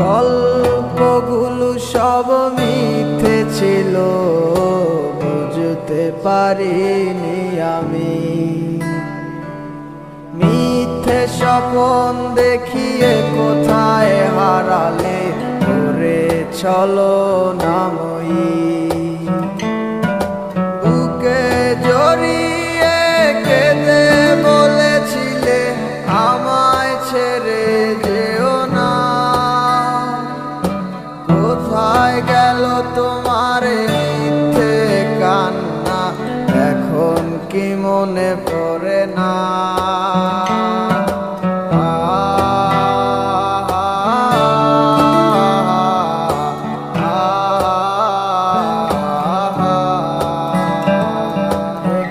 গল্পগুলো সব মিথ্যে ছিল, বুঝতে পারিনি আমি। মিথ্যে স্বপ্ন দেখিয়ে কোথায় হারালে ওরে ছলনাময়ী। বুকে জড়িয়ে কেঁদে বলেছিলে আমায় ছেড়ে যেও না। কোথায় গেল তোমার মিথ্যে কান্না, এখন কি মনে পড়ে না?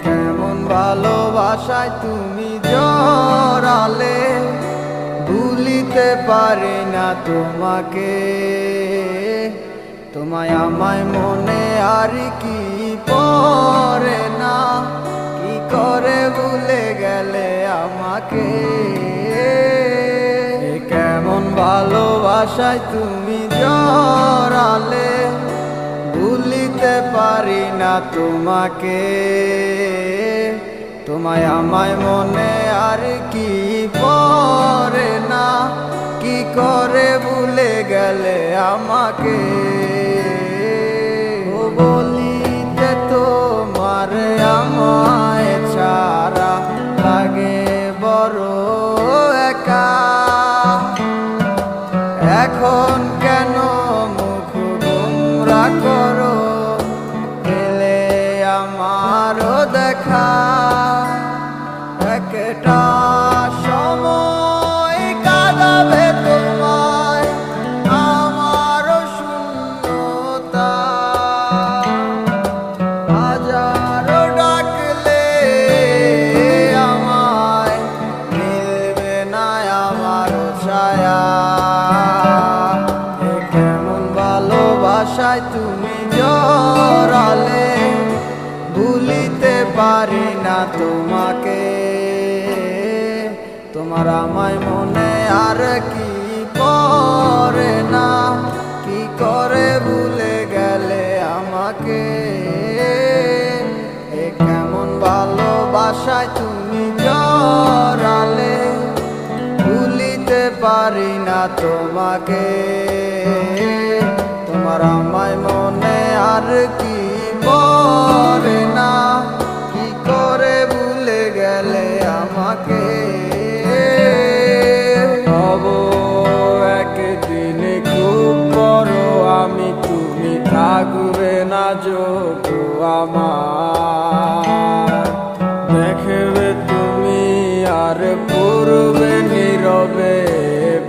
কেমন ভালোবাসায় তুমি জড়ালে, ভুলিতে পারি না তোমাকে। তোমায় আমায় মনে আর কি পড়ে না, কি করে ভুলে গেলে আমাকে। কেমন ভালোবাসায় তুমি জড়ালে, ভুলিতে পারি না তোমাকে। তোমায় আমায় মনে আর কি পড়ে না, কি করে ভুলে গেলে আমাকে। ও বলিতে তোমার আমায় ছাড়া লাগে বড় একা। এখন কেন মুখ গোমরা করো, পেলে আমারও দেখা। একটা সময় কাঁদাবে তোমায় আমারও শূন্যতা। হাজারো ডাকলে আমায় মিলবে না আমারও ছায়া। কেমন ভালোবাসায় তুমি জড়ালে, ভুলিতে পারি না তোমাকে। তোমার আমায় মনে আর কি পড়ে না, কি করে ভুলে গেলে আমাকে। কেমন ভালোবাসায় তুমি জড়ালে, ভুলিতে পারি না তোমাকে। তোমার আমায় মনে আর কি পড়ে না, কি করে ভুলে গেলে আমাকে। হব একদিন খুব বড় আমি, তুমি থাকবে না যোগ্য আমার। দেখবে তুমি আর পূর্বে নীরবে,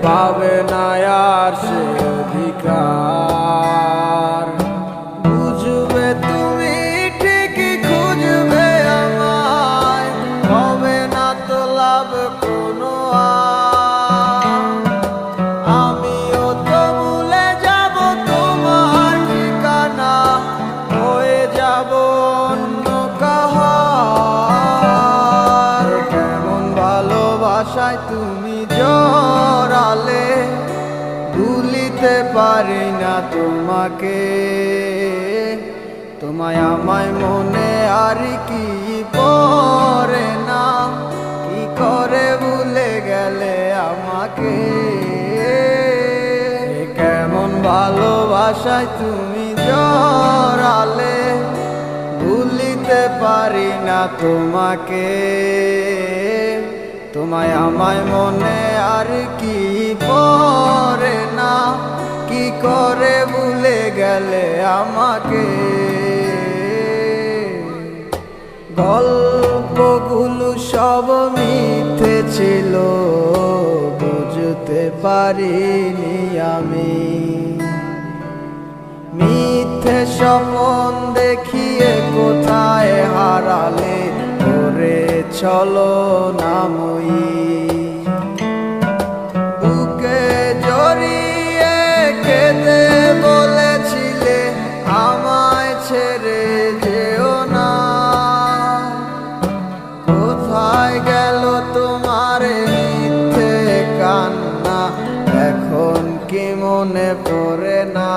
পাবে না আর সে অধিকার। বুঝবে তুমি ঠিকই খুঁজবে আমায়, হবে না তো লাভ কোনো আর। আমিও তো ভুলে যাব তোমার ঠিকানা, হয়ে যাব অন্য কাহার। কেমন ভালোবাসায় তুমি জড়ালে, ভুলিতে পারি না তোমাকে। তোমায় আমায় মনে আর কি পড়ে না, কি করে ভুলে গেলে আমাকে। কেমন ভালোবাসায় তুমি জড়ালে, ভুলিতে পারি না তোমাকে। তোমায় আমায় মনে আর কি পড়ে না, কি করে ভুলে গেলে আমাকে। গল্পগুলো সব মিথ্যে ছিল, বুঝতে পারিনি আমি। মিথ্যে স্বপ্ন দেখিয়ে কোথায় হারালে ওরে ছলনাময়ী। বুকে জড়িয়ে কেঁদে বলেছিলে আমায় ছেড়ে যেও না। কোথায় গেল তোমার মিথ্যে কান্না, এখন কি মনে পড়ে না?